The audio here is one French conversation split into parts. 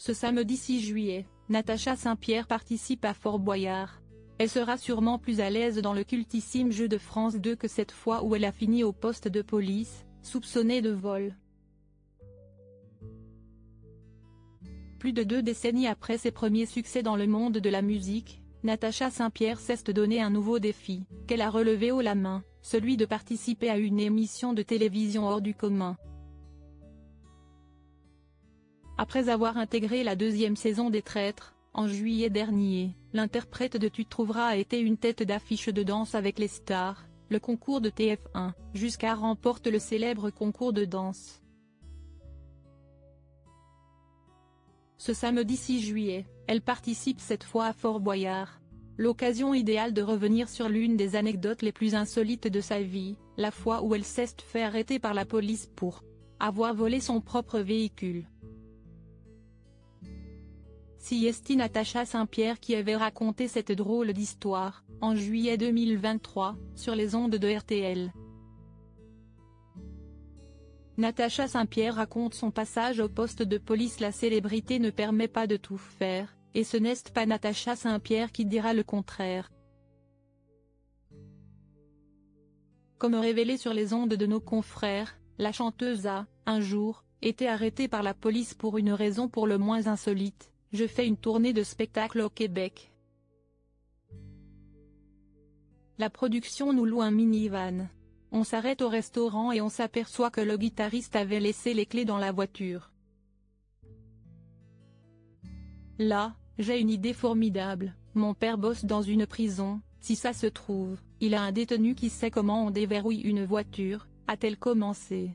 Ce samedi 6 juillet, Natacha Saint-Pierre participe à Fort Boyard. Elle sera sûrement plus à l'aise dans le cultissime jeu de France 2 que cette fois où elle a fini au poste de police, soupçonnée de vol. Plus de 2 décennies après ses premiers succès dans le monde de la musique, Natacha Saint-Pierre s'est donné un nouveau défi, qu'elle a relevé haut la main, celui de participer à une émission de télévision hors du commun. Après avoir intégré la 2e saison des Traîtres, en juillet dernier, l'interprète de Tu trouveras a été une tête d'affiche de Danse avec les stars, le concours de TF1, jusqu'à remporter le célèbre concours de danse. Ce samedi 6 juillet, elle participe cette fois à Fort Boyard. L'occasion idéale de revenir sur l'une des anecdotes les plus insolites de sa vie, la fois où elle s'est fait arrêter par la police pour avoir volé son propre véhicule. C'est Natacha Saint-Pierre qui avait raconté cette drôle d'histoire, en juillet 2023, sur les ondes de RTL. Natacha Saint-Pierre raconte son passage au poste de police. La célébrité ne permet pas de tout faire, et ce n'est pas Natacha Saint-Pierre qui dira le contraire. Comme révélé sur les ondes de nos confrères, la chanteuse a, un jour, été arrêtée par la police pour une raison pour le moins insolite: je fais une tournée de spectacle au Québec. La production nous loue un minivan. On s'arrête au restaurant et on s'aperçoit que le guitariste avait laissé les clés dans la voiture. Là, j'ai une idée formidable: mon père bosse dans une prison, si ça se trouve, il a un détenu qui sait comment on déverrouille une voiture, a-t-elle commencé.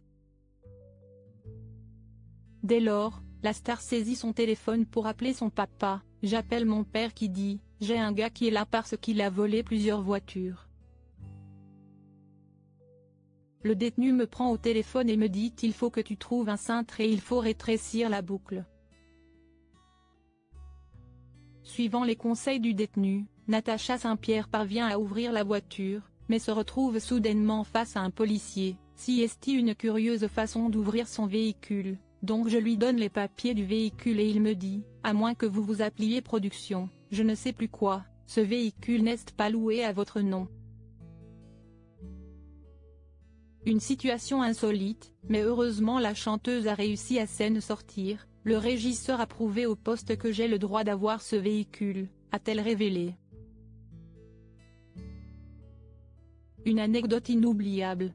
Dès lors, la star saisit son téléphone pour appeler son papa. J'appelle mon père qui dit: j'ai un gars qui est là parce qu'il a volé plusieurs voitures. Le détenu me prend au téléphone et me dit: il faut que tu trouves un cintre et il faut rétrécir la boucle. Suivant les conseils du détenu, Natacha Saint-Pierre parvient à ouvrir la voiture, mais se retrouve soudainement face à un policier. C'est une curieuse façon d'ouvrir son véhicule, donc je lui donne les papiers du véhicule et il me dit: à moins que vous vous appeliez production, je ne sais plus quoi, ce véhicule n'est pas loué à votre nom. Une situation insolite, mais heureusement la chanteuse a réussi à s'en sortir. Le régisseur a prouvé au poste que j'ai le droit d'avoir ce véhicule, a-t-elle révélé. Une anecdote inoubliable.